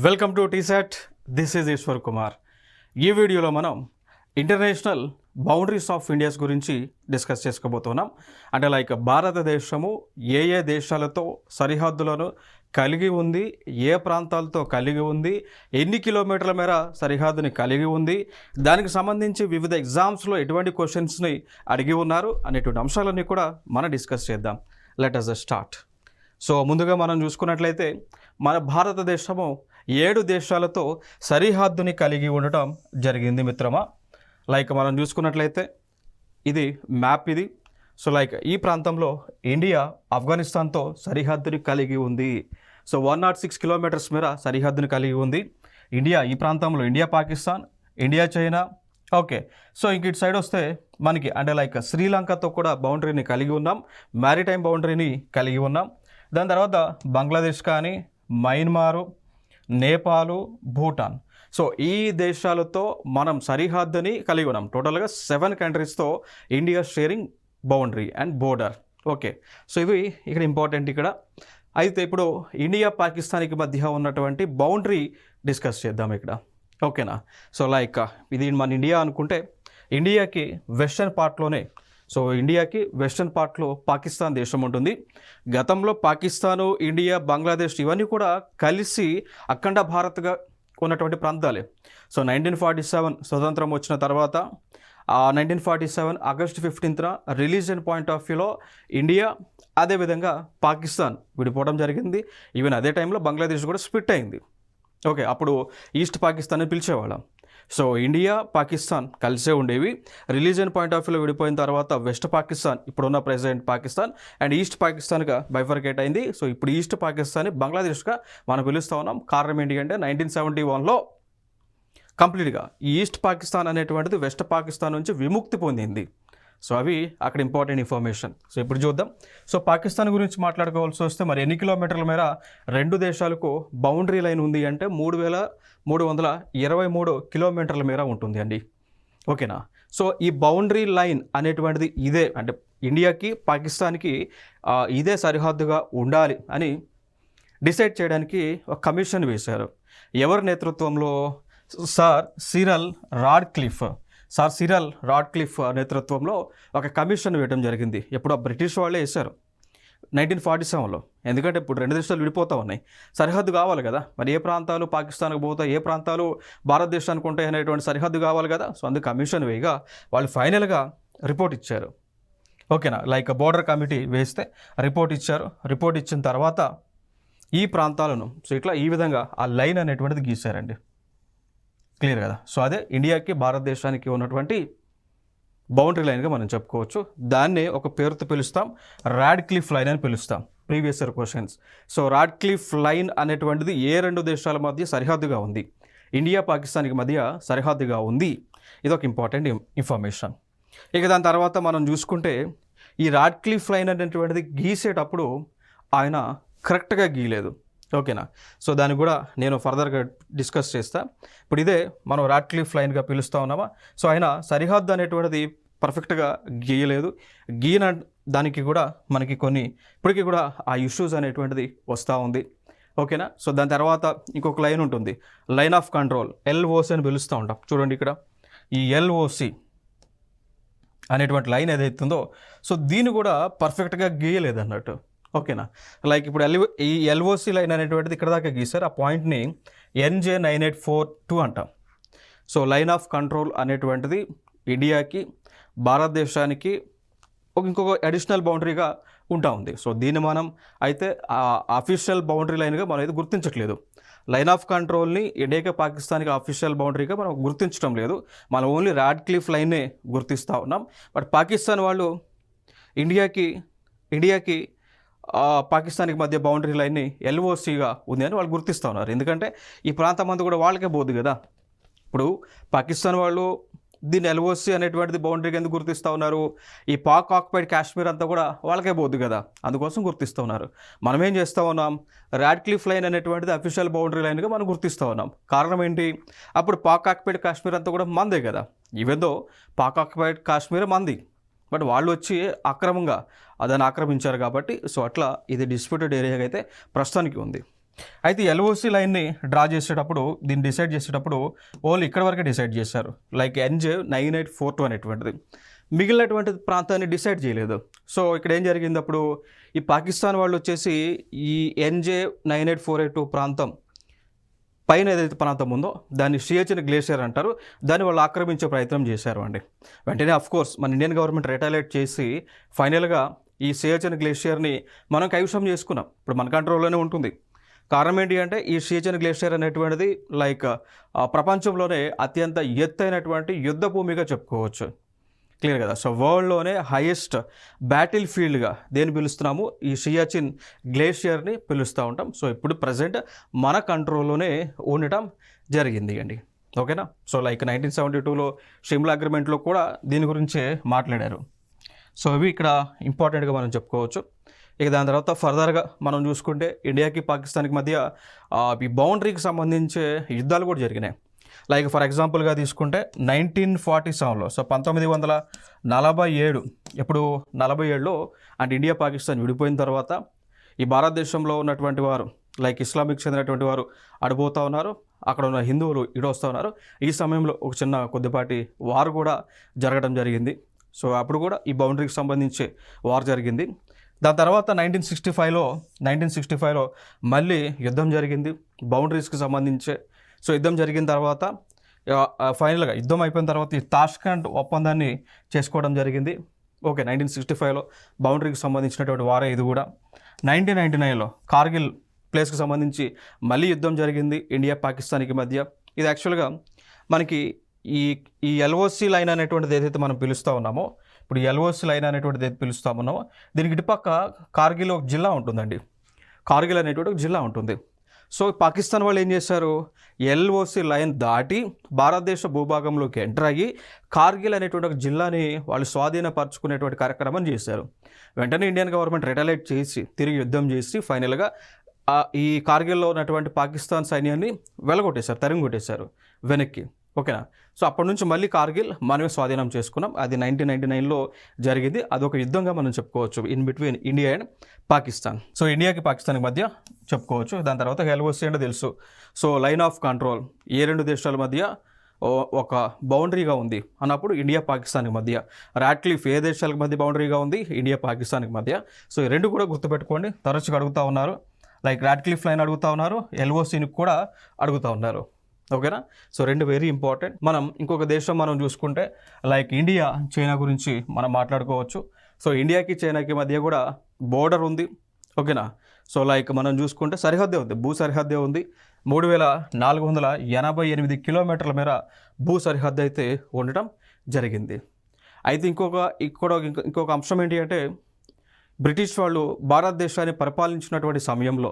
Welcome to TSET. This is Eeshwar Kumar. ఈ వీడియోలో మనం ఇంటర్నేషనల్ బౌండరీస్ ఆఫ్ ఇండియాస్ గురించి డిస్కస్ చేసుకోబోతున్నాం. అంటే లైక్ భారతదేశము ఏ ఏ దేశాలతో సరిహద్దులను కలిగి ఉంది, ఏ ప్రాంతాలతో కలిగి ఉంది, ఎన్ని కిలోమీటర్ల మేర సరిహద్దుని కలిగి ఉంది, దానికి సంబంధించి వివిధ ఎగ్జామ్స్లో ఎటువంటి క్వశ్చన్స్ని అడిగి ఉన్నారు అనేటువంటి అంశాలన్నీ కూడా మనం డిస్కస్ చేద్దాం. Let us start. సో ముందుగా మనం చూసుకున్నట్లయితే మన భారతదేశము 7 దేశాలతో సరిహద్దుని కలిగి ఉండటం జరిగింది మిత్రమా. లైక్ మనం చూసుకున్నట్లయితే ఇది మ్యాప్ ఇది. సో లైక్ ఈ ప్రాంతంలో ఇండియా ఆఫ్ఘనిస్తాన్తో సరిహద్దుని కలిగి ఉంది. సో 106 కిలోమీటర్స్ మేర సరిహద్దుని కలిగి ఉంది ఇండియా. ఈ ప్రాంతంలో India Pakistan, India China. Okay, so ఇంక ఇటు సైడ్ వస్తే మనకి అంటే లైక్ శ్రీలంకతో కూడా బౌండరీని కలిగి ఉన్నాం, మ్యారిటైమ్ బౌండరీని కలిగి ఉన్నాం. దాని తర్వాత బంగ్లాదేశ్ కానీ, మయన్మారు, నేపాలు, భూటాన్. సో ఈ దేశాలతో మనం సరిహద్దుని కలిగి ఉన్నాం. టోటల్గా 7 కంట్రీస్తో India sharing boundary and border. Okay, so ఇవి ఇక్కడ ఇంపార్టెంట్ ఇక్కడ. అయితే ఇప్పుడు ఇండియా పాకిస్తాన్కి మధ్య ఉన్నటువంటి బౌండరీ డిస్కస్ చేద్దాం ఇక్కడ. ఓకేనా. సో లైక్ ఇది మన ఇండియా అనుకుంటే ఇండియాకి వెస్టర్న్ పార్ట్లోనే, సో ఇండియాకి వెస్టర్న్ పార్ట్లో పాకిస్తాన్ దేశం ఉంటుంది. గతంలో పాకిస్తాను, ఇండియా, బంగ్లాదేశ్ ఇవన్నీ కూడా కలిసి అఖండ భారత్గా ఉన్నటువంటి ప్రాంతాలే. సో 1947 స్వతంత్రం వచ్చిన తర్వాత 1947 ఆగస్టు 15న రిలీజియన్ పాయింట్ ఆఫ్ వ్యూలో ఇండియా అదేవిధంగా పాకిస్తాన్ విడిపోవడం జరిగింది. ఈవెన్ అదే టైంలో బంగ్లాదేశ్ కూడా స్ప్లిట్ అయింది. ఓకే, అప్పుడు ఈస్ట్ పాకిస్తాన్ అని పిలిచేవాళ్ళం. సో ఇండియా, పాకిస్తాన్ కలిసే ఉండేవి. రిలీజియన్ పాయింట్ ఆఫ్ వ్యూలో విడిపోయిన తర్వాత వెస్ట్ పాకిస్తాన్, ఇప్పుడున్న ప్రెసిడెంట్ పాకిస్తాన్, అండ్ ఈస్ట్ పాకిస్తాన్గా బైఫర్కేట్ అయింది. సో ఇప్పుడు ఈస్ట్ పాకిస్తాన్ని బంగ్లాదేశ్గా మనం పిలుస్తూ ఉన్నాం. కారణం ఏంటి అంటే 1971లో కంప్లీట్గా ఈ ఈస్ట్ పాకిస్తాన్ అనేటువంటిది వెస్ట్ పాకిస్తాన్ నుంచి విముక్తి పొందింది. సో అవి అక్కడ ఇంపార్టెంట్ ఇన్ఫర్మేషన్. సో ఇప్పుడు చూద్దాం. సో పాకిస్తాన్ గురించి మాట్లాడుకోవాల్సి వస్తే మరి ఎన్ని కిలోమీటర్ల మేర రెండు దేశాలకు బౌండరీ లైన్ ఉంది అంటే 3323 కిలోమీటర్ల మేర ఉంటుంది అండి. ఓకేనా. సో ఈ బౌండరీ లైన్ అనేటువంటిది ఇదే, అంటే ఇండియాకి పాకిస్తాన్కి ఇదే సరిహద్దుగా ఉండాలి అని డిసైడ్ చేయడానికి ఒక కమిషన్ వేశారు. ఎవరి నేతృత్వంలో? సార్ సిరల్ రాడ్క్లిఫ్ నేతృత్వంలో ఒక కమిషన్ వేయడం జరిగింది. ఎప్పుడు బ్రిటిష్ వాళ్ళే వేశారు 1947లో. ఎందుకంటే ఇప్పుడు రెండు దేశాలు విడిపోతూ ఉన్నాయి, సరిహద్దు కావాలి కదా. మరి ఏ ప్రాంతాలు పాకిస్తాన్కి పోతాయి, ఏ ప్రాంతాలు భారతదేశానికి ఉంటాయి అనేటువంటి సరిహద్దు కావాలి కదా. సో అందుకు కమిషన్ వేయగా వాళ్ళు ఫైనల్గా రిపోర్ట్ ఇచ్చారు. ఓకేనా. లైక్ బోర్డర్ కమిటీ వేస్తే రిపోర్ట్ ఇచ్చారు. రిపోర్ట్ ఇచ్చిన తర్వాత ఈ ప్రాంతాలను సో ఇట్లా ఈ విధంగా ఆ లైన్ అనేటువంటిది గీశారండి. క్లియర్ కదా. సో అదే ఇండియాకి భారతదేశానికి ఉన్నటువంటి బౌండరీ లైన్గా మనం చెప్పుకోవచ్చు. దాన్నే ఒక పేరుతో పిలుస్తాం, రాడ్క్లిఫ్ లైన్ అని పిలుస్తాం. Previous year questions. So Radcliffe line అనేటువంటిది ఏ రెండు దేశాల మధ్య సరిహద్దుగా ఉంది? ఇండియా పాకిస్తాన్కి మధ్య సరిహద్దుగా ఉంది. ఇది ఒక ఇంపార్టెంట్ ఇన్ఫర్మేషన్. ఇక దాని తర్వాత మనం చూసుకుంటే ఈ రాడ్క్లిఫ్ లైన్ అనేటువంటిది గీసేటప్పుడు ఆయన కరెక్ట్గా గీయలేదు. ఓకేనా. సో దాన్ని కూడా నేను ఫర్దర్గా డిస్కస్ చేస్తా. ఇప్పుడు ఇదే మనం రాడ్క్లిఫ్ లైన్గా పిలుస్తూ ఉన్నామా. సో ఆయన సరిహద్దు అనేటువంటిది పర్ఫెక్ట్గా గీయలేదు. గీన దానికి కూడా మనకి కొన్ని ఇప్పటికీ కూడా ఆ ఇష్యూస్ అనేటువంటిది వస్తూ ఉంది. ఓకేనా. సో దాని తర్వాత ఇంకొక లైన్ ఉంటుంది, లైన్ ఆఫ్ కంట్రోల్, ఎల్ఓసి అని పిలుస్తూ ఉంటాం. చూడండి ఇక్కడ ఈ ఎల్ఓసి అనేటువంటి లైన్ ఏదైతుందో సో దీన్ని కూడా పర్ఫెక్ట్గా గీయలేదు అన్నట్టు. ఓకేనా. లైక్ ఇప్పుడు ఈ ఎల్ఓసి లైన్ అనేటువంటిది ఇక్కడ దాకా గీసారు. ఆ పాయింట్ని NJ9842 అంటాం. సో లైన్ ఆఫ్ కంట్రోల్ అనేటువంటిది ఇండియాకి భారతదేశానికి ఇంకొక అడిషనల్ బౌండరీగా ఉంటా ఉంది. సో దీన్ని మనం అయితే అఫీషియల్ బౌండరీ లైన్గా మనం అయితే గుర్తించట్లేదు. లైన్ ఆఫ్ కంట్రోల్ని ఇండియాకి పాకిస్తాన్కి అఫీషియల్ బౌండరీగా మనం గుర్తించడం లేదు. మనం ఓన్లీ రాడ్క్లిఫ్ లైన్నే గుర్తిస్తూ ఉన్నాం. బట్ పాకిస్తాన్ వాళ్ళు ఇండియాకి పాకిస్తాన్కి మధ్య బౌండరీ లైన్ని ఎల్ఓసిగా ఉంది అని వాళ్ళు గుర్తిస్తూ ఉన్నారు. ఎందుకంటే ఈ ప్రాంతం అంతా కూడా వాళ్ళకే పోదు కదా. ఇప్పుడు పాకిస్తాన్ వాళ్ళు దీన్ని ఎల్ఓసి అనేటువంటిది బౌండరీకి ఎందుకు గుర్తిస్తూ ఉన్నారు? ఈ పాక్ ఆక్యుపైడ్ కాశ్మీర్ అంతా కూడా వాళ్ళకే పోదు కదా, అందుకోసం గుర్తిస్తూ ఉన్నారు. మనం ఏం చేస్తూ ఉన్నాం? రాడ్క్లిఫ్ లైన్ అనేటువంటిది అఫీషియల్ బౌండరీ లైన్గా మనం గుర్తిస్తూ ఉన్నాం. కారణం ఏంటి? అప్పుడు పాక్ ఆక్యుపైడ్ కాశ్మీర్ అంతా కూడా మందే కదా. ఈవెందో పాక్ ఆక్యుపైడ్ కాశ్మీర్ మంది, బట్ వాళ్ళు వచ్చి అక్రమంగా దాన్ని ఆక్రమించారు కాబట్టి సో అట్లా ఇది డిస్ప్యూటెడ్ ఏరియాగా అయితే ప్రస్తుతానికి ఉంది. అయితే ఎల్ఓసి లైన్ని డ్రా చేసేటప్పుడు దీన్ని డిసైడ్ చేసేటప్పుడు ఓన్లీ ఇక్కడ వరకే డిసైడ్ చేశారు, లైక్ ఎన్జే 9842 అనేటువంటిది. మిగిలినటువంటి ప్రాంతాన్ని డిసైడ్ చేయలేదు. సో ఇక్కడ ఏం జరిగింది, అప్పుడు ఈ పాకిస్తాన్ వాళ్ళు వచ్చేసి ఈ ఎన్జే 9842 ప్రాంతం పైన ఏదైతే ప్రాంతం ఉందో దాన్ని సియాచిన్ గ్లేషియర్ అంటారు, దాన్ని వాళ్ళు ఆక్రమించే ప్రయత్నం చేశారు అండి. వెంటనే కోర్స్ మన ఇండియన్ గవర్నమెంట్ రిటాలియేట్ చేసి ఫైనల్గా ఈ సియాచిన్ గ్లేషియర్ని మనం కైవసం చేసుకున్నాం. ఇప్పుడు మన కంట్రోల్లోనే ఉంటుంది. కారణం ఏంటి అంటే ఈ సియాచిన్ గ్లేషియర్ అనేటువంటిది లైక్ ప్రపంచంలోనే అత్యంత ఎత్తైనటువంటి యుద్ధ భూమిగా చెప్పుకోవచ్చు. క్లియర్ కదా. సో వరల్డ్లోనే హైయెస్ట్ బ్యాటిల్ ఫీల్డ్గా దేన్ని పిలుస్తున్నాము, ఈ సియాచిన్ గ్లేషియర్ని పిలుస్తూ ఉంటాం. సో ఇప్పుడు ప్రజెంట్ మన కంట్రోల్లోనే ఉండటం జరిగింది అండి. ఓకేనా. సో లైక్ 1972లో షిమ్లా అగ్రిమెంట్లో కూడా దీని గురించే మాట్లాడారు. సో ఇవి ఇక్కడ ఇంపార్టెంట్గా మనం చెప్పుకోవచ్చు. ఇక దాని తర్వాత ఫర్దర్గా మనం చూసుకుంటే ఇండియాకి పాకిస్తాన్కి మధ్య ఈ బౌండరీకి సంబంధించే యుద్ధాలు కూడా జరిగినాయి. లైక్ ఫర్ ఎగ్జాంపుల్గా తీసుకుంటే 1947లో, సో 1947 ఎప్పుడు 47లో అంటే ఇండియా పాకిస్తాన్ విడిపోయిన తర్వాత ఈ భారతదేశంలో ఉన్నటువంటి వారు లైక్ ఇస్లామిక్ చెందినటువంటి వారు అడిపోతూ ఉన్నారు, అక్కడ ఉన్న హిందువులు ఇడొస్తూ ఉన్నారు. ఈ సమయంలో ఒక చిన్న కొద్దిపాటి వార్ కూడా జరగడం జరిగింది. సో అప్పుడు కూడా ఈ బౌండరీకి సంబంధించి వార్ జరిగింది. దాని తర్వాత 1965లో మళ్ళీ యుద్ధం జరిగింది బౌండరీస్కి సంబంధించి. సో యుద్ధం జరిగిన తర్వాత ఫైనల్గా యుద్ధం అయిపోయిన తర్వాత ఈ తాష్కండ్ ఒప్పందాన్ని చేసుకోవడం జరిగింది. ఓకే, 1965లో బౌండరీకి సంబంధించినటువంటి వారే ఇది కూడా. 1999లో కార్గిల్ ప్లేస్కి సంబంధించి మళ్ళీ యుద్ధం జరిగింది ఇండియా పాకిస్తాన్కి మధ్య. ఇది యాక్చువల్గా మనకి ఈ ఈ ఎల్ఓసి లైన్ అనేటువంటిది ఏదైతే మనం పిలుస్తూ ఉన్నామో, ఇప్పుడు ఎల్ఓసి లైన్ అనేటువంటిది ఏదైతే పిలుస్తూ ఉన్నామో దీనికి ఇటుపక్క కార్గిల్ ఒక జిల్లా ఉంటుందండి. కార్గిల్ అనేటువంటి ఒక జిల్లా ఉంటుంది. సో పాకిస్తాన్ వాళ్ళు ఏం చేశారు, ఎల్ఓసి లైన్ దాటి భారతదేశ భూభాగంలోకి ఎంటర్ అయ్యి కార్గిల్ అనేటువంటి ఒక జిల్లాని వాళ్ళు స్వాధీనపరచుకునేటువంటి కార్యక్రమం చేశారు. వెంటనే ఇండియన్ గవర్నమెంట్ రిటాలియేట్ చేసి తిరిగి యుద్ధం చేసి ఫైనల్గా ఈ కార్గిల్లో ఉన్నటువంటి పాకిస్తాన్ సైన్యాన్ని వెలగొట్టేశారు, తరిమి కొట్టేశారు వెనక్కి. ఓకేనా. సో అప్పటి నుంచి మళ్ళీ కార్గిల్ మనమే స్వాధీనం చేసుకున్నాం. అది 1999లో జరిగింది. అదొక యుద్ధంగా మనం చెప్పుకోవచ్చు in between India and Pakistan. So ఇండియాకి పాకిస్తాన్కి మధ్య చెప్పుకోవచ్చు. దాని తర్వాత ఎల్ఓసి అంటే తెలుసు. So line of control A రెండు దేశాల మధ్య ఒక బౌండరీగా ఉంది అన్నప్పుడు ఇండియా పాకిస్తాన్కి మధ్య. రాట్క్లిఫ్ ఏ దేశాలకు మధ్య బౌండరీగా ఉంది, ఇండియా పాకిస్తాన్కి మధ్య. సో ఈ రెండు కూడా గుర్తుపెట్టుకోండి, తరచుగా అడుగుతూ ఉన్నారు. లైక్ రాట్క్లిఫ్ లైన్ అడుగుతూ ఉన్నారు, ఎల్ఓసిని కూడా అడుగుతూ ఉన్నారు. ఓకేనా. సో రెండు వెరీ ఇంపార్టెంట్. మనం ఇంకొక దేశం మనం చూసుకుంటే లైక్ ఇండియా చైనా గురించి మనం మాట్లాడుకోవచ్చు. సో ఇండియాకి చైనాకి మధ్య కూడా బోర్డర్ ఉంది. ఓకేనా. సో లైక్ మనం చూసుకుంటే సరిహద్దే ఉంది, భూ సరిహద్దే ఉంది. 3488 కిలోమీటర్ల మేర భూ సరిహద్దు అయితే ఉండటం జరిగింది. అయితే ఇంకొక అంశం ఏంటి అంటే బ్రిటిష్ వాళ్ళు భారతదేశాన్ని పరిపాలించినటువంటి సమయంలో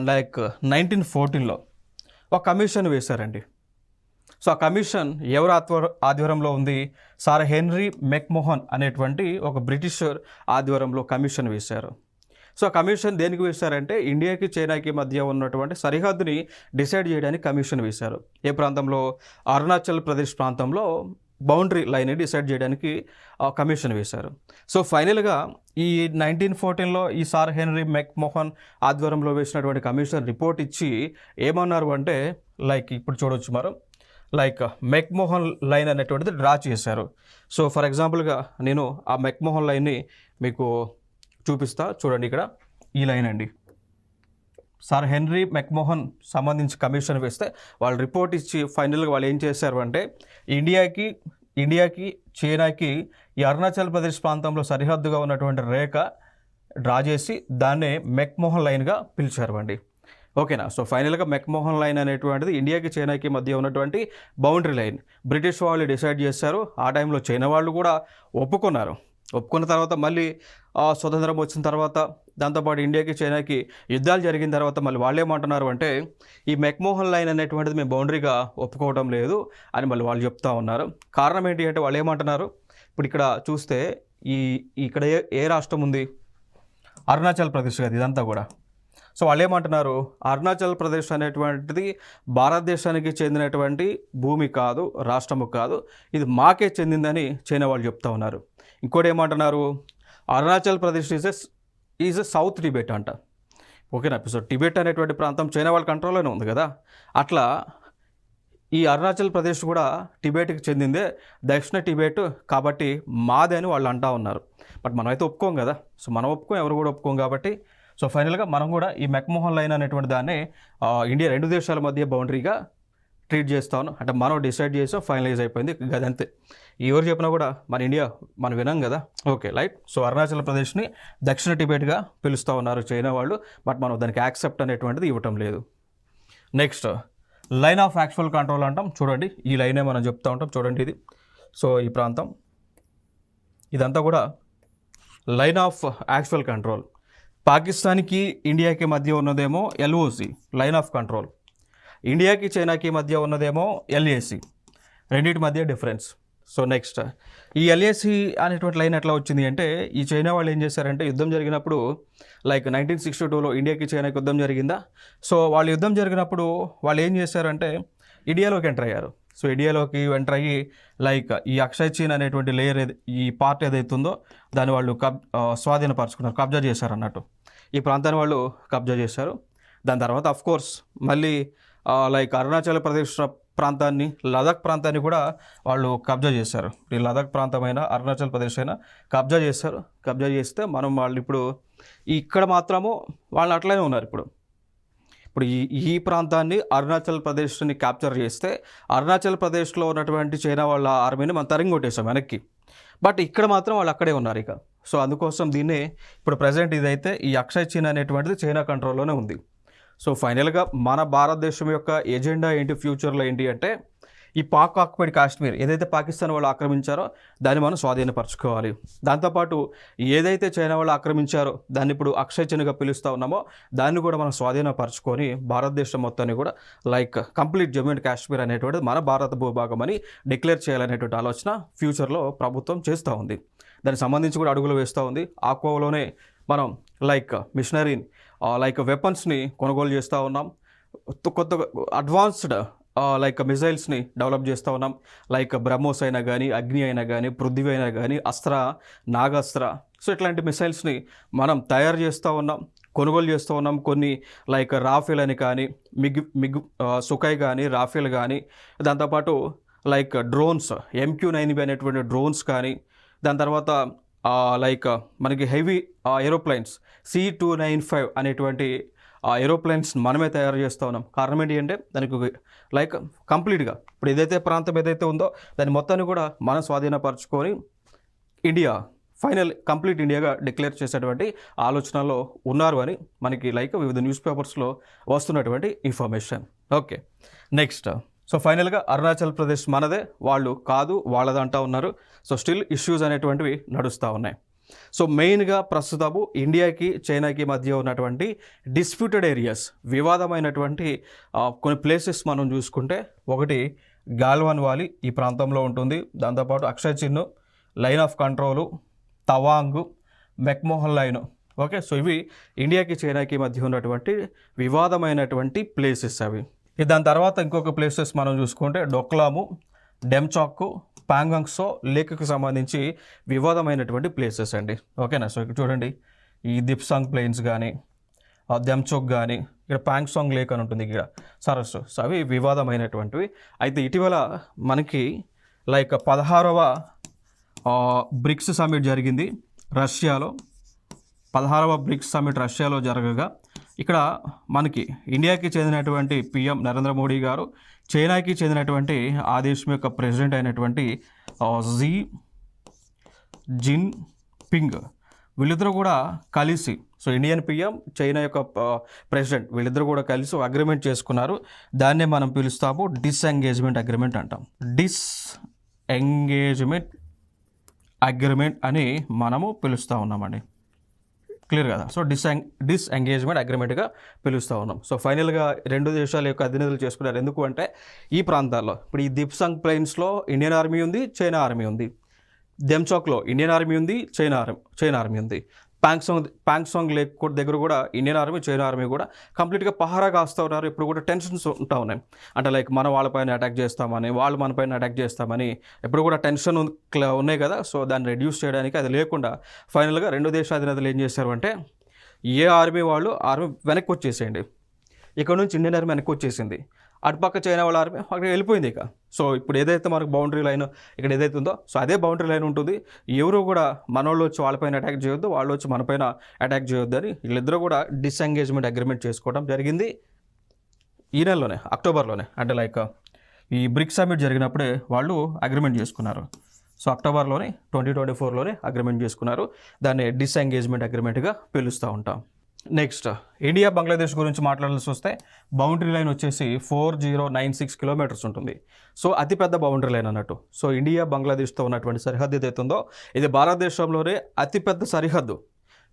లైక్ 1914లో ఒక కమిషన్ వేశారండి. సో ఆ కమిషన్ ఎవరు ఆధ్వర్యంలో ఉంది, సార్ హెన్రీ మెక్మోహన్ అనేటువంటి ఒక బ్రిటిషర్ ఆధ్వర్యంలో కమిషన్ వేశారు. సో ఆ కమిషన్ దేనికి వేశారంటే ఇండియాకి చైనాకి మధ్య ఉన్నటువంటి సరిహద్దుని డిసైడ్ చేయడానికి కమిషన్ వేశారు. ఏ ప్రాంతంలో, అరుణాచల్ ప్రదేశ్ ప్రాంతంలో బౌండరీ లైన్ డిసైడ్ చేయడానికి కమిషన్ వేశారు. సో ఫైనల్గా ఈ 1914లో ఈ సార్ హెన్రీ మెక్మోహన్ ఆధ్వర్యంలో వేసినటువంటి కమిషన్ రిపోర్ట్ ఇచ్చి ఏమన్నారు అంటే లైక్ ఇప్పుడు చూడవచ్చు మనం, లైక్ మెక్మోహన్ లైన్ అనేటువంటిది డ్రా చేశారు. సో ఫర్ ఎగ్జాంపుల్గా నేను ఆ మెక్మోహన్ లైన్ని మీకు చూపిస్తా, చూడండి. ఇక్కడ ఈ లైన్ అండి. సార్ హెన్రీ మెక్మోహన్ సంబంధించి కమిషన్ వేస్తే వాళ్ళు రిపోర్ట్ ఇచ్చి ఫైనల్గా వాళ్ళు ఏం చేశారు అంటే ఇండియాకి చైనాకి ఈ అరుణాచల్ ప్రదేశ్ ప్రాంతంలో సరిహద్దుగా ఉన్నటువంటి రేఖ డ్రా చేసి దాన్నే మెక్మోహన్ లైన్గా పిలిచారు అండి. ఓకేనా. సో ఫైనల్గా మెక్మోహన్ లైన్ అనేటువంటిది ఇండియాకి చైనాకి మధ్య ఉన్నటువంటి బౌండరీ లైన్ బ్రిటిష్ వాళ్ళు డిసైడ్ చేశారు. ఆ టైంలో చైనా వాళ్ళు కూడా ఒప్పుకున్న తర్వాత మళ్ళీ స్వతంత్రం వచ్చిన తర్వాత దాంతోపాటు ఇండియాకి చైనాకి యుద్ధాలు జరిగిన తర్వాత మళ్ళీ వాళ్ళు ఏమంటున్నారు అంటే ఈ మెక్మోహన్ లైన్ అనేటువంటిది మేము బౌండరీగా ఒప్పుకోవడం లేదు అని మళ్ళీ వాళ్ళు చెప్తా ఉన్నారు. కారణం ఏంటి అంటే వాళ్ళు ఏమంటున్నారు, ఇప్పుడు ఇక్కడ చూస్తే ఇక్కడ ఏ రాష్ట్రం ఉంది, అరుణాచల్ ప్రదేశ్ కదా ఇదంతా కూడా. సో వాళ్ళు ఏమంటున్నారు, అరుణాచల్ ప్రదేశ్ అనేటువంటిది భారతదేశానికి చెందినటువంటి భూమి కాదు, రాష్ట్రము కాదు, ఇది మాకే చెందిందని చైనా వాళ్ళు చెప్తా ఉన్నారు. ఇంకోటి ఏమంటున్నారు, Arunachal Pradesh is a is south Tibet అంట. ఓకేనా. సో టిబెట్ అనేటువంటి ప్రాంతం చైనా వాళ్ళ కంట్రోల్లోనే ఉంది కదా. అట్లా ఈ అరుణాచల్ ప్రదేశ్ కూడా టిబెట్కి చెందిందే, దక్షిణ టిబెట్ కాబట్టి మాదే అని వాళ్ళు అంటా ఉన్నారు. బట్ మనమైతే ఒప్పుకోం కదా. సో మనం ఒప్పుకోం, ఎవరు కూడా ఒప్పుకోం కాబట్టి సో ఫైనల్గా మనం కూడా ఈ మెక్మోహన్ లైన్ అనేటువంటి దాన్ని ఇండియా రెండు దేశాల మధ్య బౌండరీగా ట్రీట్ చేస్తాను. అంటే మనం డిసైడ్ చేసాం, ఫైనలైజ్ అయిపోయింది గదంతే. ఎవరు చెప్పినా కూడా మన ఇండియా మనం వినాం కదా. Okay right. సో అరుణాచల్ ప్రదేశ్ని దక్షిణ టిబెట్గా పిలుస్తూ ఉన్నారు చైనా వాళ్ళు. బట్ మనం దానికి యాక్సెప్ట్ అనేటువంటిది ఇవ్వటం లేదు. Next line of actual control అంటాం. చూడండి ఈ లైనే మనం చెప్తూ ఉంటాం. చూడండి ఇది. సో ఈ ప్రాంతం ఇదంతా కూడా లైన్ ఆఫ్ యాక్చువల్ కంట్రోల్. పాకిస్తాన్కి ఇండియాకి మధ్య ఉన్నదేమో ఎల్ఓసి లైన్ ఆఫ్ కంట్రోల్, ఇండియాకి చైనాకి మధ్య ఉన్నదేమో ఎల్ఏసి, రెండింటి మధ్య డిఫరెన్స్. సో నెక్స్ట్ ఈ ఎల్ఏసి అనేటువంటి లైన్ ఎట్లా వచ్చింది అంటే, ఈ చైనా వాళ్ళు ఏం చేశారంటే యుద్ధం జరిగినప్పుడు లైక్ 1962లో ఇండియాకి చైనాకి యుద్ధం జరిగిందా. సో వాళ్ళు యుద్ధం జరిగినప్పుడు వాళ్ళు ఏం చేశారంటే ఇండియాలోకి ఎంటర్ అయ్యారు. సో ఇండియాలోకి ఎంటర్ అయ్యి లైక్ ఈ అక్షయ్ చీన్ అనేటువంటి లేయర్ ఈ పార్ట్ ఏదైతే ఉందో దాన్ని వాళ్ళు స్వాధీనపరచుకున్నారు, కబ్జా చేశారు అన్నట్టు. ఈ ప్రాంతాన్ని వాళ్ళు కబ్జా చేశారు. దాని తర్వాత అఫ్కోర్స్ మళ్ళీ లైక్ అరుణాచల్ ప్రదేశ్ ప్రాంతాన్ని, లదాఖ్ ప్రాంతాన్ని కూడా వాళ్ళు కబ్జా చేశారు. ఈ లదాఖ్ ప్రాంతమైన అరుణాచల్ ప్రదేశ్ అయినా కబ్జా చేశారు. కబ్జా చేస్తే మనం వాళ్ళు ఇప్పుడు ఇక్కడ మాత్రము వాళ్ళు అట్లనే ఉన్నారు. ఇప్పుడు ఈ ప్రాంతాన్ని అరుణాచల్ ప్రదేశ్ని క్యాప్చర్ చేస్తే అరుణాచల్ ప్రదేశ్లో ఉన్నటువంటి చైనా వాళ్ళ ఆర్మీని మనం తరిమి కొట్టేసాం వెనక్కి. బట్ ఇక్కడ మాత్రం వాళ్ళు అక్కడే ఉన్నారు ఇక. సో అందుకోసం దీన్ని ఇప్పుడు ప్రజెంట్ ఇదైతే ఈ అక్షయ్ చీన్ అనేటువంటిది చైనా కంట్రోల్లోనే ఉంది. సో ఫైనల్గా మన భారతదేశం యొక్క ఎజెండా ఏంటి, ఫ్యూచర్లో ఏంటి అంటే ఈ పాక్ ఆక్యుపైడ్ కాశ్మీర్ ఏదైతే పాకిస్తాన్ వాళ్ళు ఆక్రమించారో దాన్ని మనం స్వాధీనపరచుకోవాలి. దాంతోపాటు ఏదైతే చైనా వాళ్ళు ఆక్రమించారో దాన్ని ఇప్పుడు అక్షయ్ చీన్గా పిలుస్తూ ఉన్నామో దాన్ని కూడా మనం స్వాధీనపరచుకొని భారతదేశం మొత్తాన్ని కూడా like complete Jammu and Kashmir అనేటువంటిది మన భారత భూభాగం అని డిక్లేర్ చేయాలనేటువంటి ఆలోచన ఫ్యూచర్లో ప్రభుత్వం చేస్తూ ఉంది. దానికి సంబంధించి కూడా అడుగులు వేస్తూ ఉంది. ఆ కోవలోనే మనం లైక్ మిషనరీ లైక్ వెపన్స్ని కొనుగోలు చేస్తూ ఉన్నాం. కొత్త అడ్వాన్స్డ్ లైక్ మిజైల్స్ని డెవలప్ చేస్తూ ఉన్నాం. లైక్ బ్రహ్మోస్ అయినా కానీ, అగ్ని అయినా కానీ, పృథ్వీ అయినా కానీ, అస్త్ర, నాగాస్త్ర, సో ఇట్లాంటి మిసైల్స్ని మనం తయారు చేస్తూ ఉన్నాం, కొనుగోలు చేస్తూ ఉన్నాం. కొన్ని లైక్ రాఫెల్ అని కానీ, సుఖాయ్ కానీ, రాఫెల్ కానీ, దాంతోపాటు లైక్ డ్రోన్స్ MQ-9B అనేటువంటి డ్రోన్స్ కానీ, దాని తర్వాత లైక్ మనకి హెవీ ఏరోప్లైన్స్ C-295 అనేటువంటి ఏరోప్లైన్స్ మనమే తయారు చేస్తూ ఉన్నాం. కారణం ఏంటి అంటే దానికి లైక్ కంప్లీట్గా ఇప్పుడు ఏదైతే ప్రాంతం ఏదైతే ఉందో దాన్ని మొత్తాన్ని కూడా మనం స్వాధీనపరచుకొని ఇండియా ఫైనల్ కంప్లీట్ ఇండియాగా డిక్లేర్ చేసేటువంటి ఆలోచనలో ఉన్నారు అని మనకి లైక్ వివిధ న్యూస్ పేపర్స్లో వస్తున్నటువంటి ఇన్ఫర్మేషన్. Okay next. సో ఫైనల్గా అరుణాచల్ ప్రదేశ్ మనదే, వాళ్ళు కాదు వాళ్ళది అంటూ ఉన్నారు. సో స్టిల్ ఇష్యూస్ అనేటువంటివి నడుస్తూ ఉన్నాయి. సో మెయిన్గా ప్రస్తుతము ఇండియాకి చైనాకి మధ్య ఉన్నటువంటి డిస్ప్యూటెడ్ ఏరియాస్, వివాదమైనటువంటి కొన్ని ప్లేసెస్ మనం చూసుకుంటే ఒకటి గాల్వాన్ వ్యాలీ ఈ ప్రాంతంలో ఉంటుంది. దాంతోపాటు అక్షయ్ చిన్, line of control, Tawang, McMahon line. Okay. So ఇవి ఇండియాకి చైనాకి మధ్య ఉన్నటువంటి వివాదమైనటువంటి ప్లేసెస్ అవి. దాని తర్వాత ఇంకొక ప్లేసెస్ మనం చూసుకుంటే డొక్లాము, డెమ్చాక్, పాంగాంగ్సో లేక్కి సంబంధించి వివాదమైనటువంటి ప్లేసెస్ అండి. ఓకేనా. సో ఇక్కడ చూడండి ఈ దిప్సాంగ్ ప్లెయిన్స్ కానీ, డెమ్చోక్ కానీ, ఇక్కడ పాంగ్సాంగ్ లేక్ అని ఉంటుంది ఇక్కడ సరస్సు. సో అవి వివాదమైనటువంటివి. అయితే ఇటీవల మనకి లైక్ 16వ బ్రిక్స్ సమ్మిట్ జరిగింది రష్యాలో. 16వ బ్రిక్స్ సమ్మిట్ రష్యాలో జరగగా ఇక్కడ మనకి ఇండియాకి చెందినటువంటి PM నరేంద్ర మోడీ గారు, చైనాకి చెందినటువంటి ఆ దేశం యొక్క ప్రెసిడెంట్ అయినటువంటి జీ జిన్ పింగ్ వీళ్ళిద్దరూ కూడా కలిసి, సో ఇండియన్ PM, చైనా యొక్క ప్రెసిడెంట్ వీళ్ళిద్దరూ కూడా కలిసి అగ్రిమెంట్ చేసుకున్నారు. దాన్నే మనం పిలుస్తాము డిస్ఎంగేజ్మెంట్ అగ్రిమెంట్ అంటాం. డిస్ఎంగేజ్మెంట్ అగ్రిమెంట్ అని మనము పిలుస్తూ ఉన్నామండి. క్లియర్ కదా. సో డిస్ఎంగేజ్మెంట్ అగ్రిమెంట్గా పిలుస్తూ ఉన్నాం. సో ఫైనల్గా రెండు దేశాల యొక్క అధినేతలు చేసుకున్నారు. ఎందుకు అంటే ఈ ప్రాంతాల్లో ఇప్పుడు ఈ దిప్సాంగ్ ప్లెయిన్స్లో ఇండియన్ ఆర్మీ ఉంది, చైనా ఆర్మీ ఉంది. డెమ్చాక్లో ఇండియన్ ఆర్మీ ఉంది, చైనా ఆర్మీ ఉంది. పాంగ్సాంగ్ లేక్ దగ్గర కూడా ఇండియన్ ఆర్మీ, చైనా ఆర్మీ కూడా కంప్లీట్గా పహారా కాస్తూ ఉన్నారు. ఇప్పుడు కూడా టెన్షన్స్ ఉంటా ఉన్నాయి. అంటే లైక్ మన వాళ్ళపైన అటాక్ చేస్తామని, వాళ్ళు మనపైన అటాక్ చేస్తామని ఇప్పుడు కూడా టెన్షన్ ఉన్నాయి కదా. సో దాన్ని రెడ్యూస్ చేయడానికి అది లేకుండా ఫైనల్గా రెండు దేశాధినేతలు ఏం చేశారు అంటే ఏ ఆర్మీ వాళ్ళు ఆర్మీ వెనక్కి వచ్చేసేయండి. ఇక్కడ నుంచి ఇండియన్ ఆర్మీ వెనక్కి వచ్చేసింది. అటుపక్క చైనా వాళ్ళ ఆర్మీ అక్కడ వెళ్ళిపోయింది ఇక. సో ఇప్పుడు ఏదైతే మనకు బౌండరీ లైన్ ఇక్కడ ఏదైతే ఉందో సో అదే బౌండరీ లైన్ ఉంటుంది. ఎవరు కూడా మనోళ్ళు వచ్చి వాళ్ళపైన అటాక్ చేయొద్దు, వాళ్ళు వచ్చి మనపైన అటాక్ చేయొద్దు అని వీళ్ళిద్దరూ కూడా డిసెంగేజ్మెంట్ అగ్రిమెంట్ చేసుకోవడం జరిగింది ఈ నెలలోనే, అక్టోబర్లోనే. అంటే లైక్ ఈ బ్రిక్స్ సమ్మిట్ జరిగినప్పుడే వాళ్ళు అగ్రిమెంట్ చేసుకున్నారు. సో అక్టోబర్లోనే 2024లోనే అగ్రిమెంట్ చేసుకున్నారు. దాన్ని డిసెంగేజ్మెంట్ అగ్రిమెంట్గా పిలుస్తూ ఉంటాం. నెక్స్ట్ ఇండియా బంగ్లాదేశ్ గురించి మాట్లాడాల్సి వస్తే బౌండరీ లైన్ వచ్చేసి 4096 కిలోమీటర్స్ ఉంటుంది. సో అతిపెద్ద బౌండరీ లైన్ అన్నట్టు. సో ఇండియా బంగ్లాదేశ్తో ఉన్నటువంటి సరిహద్దు ఏదైతే ఉందో ఇది భారతదేశంలోనే అతిపెద్ద సరిహద్దు.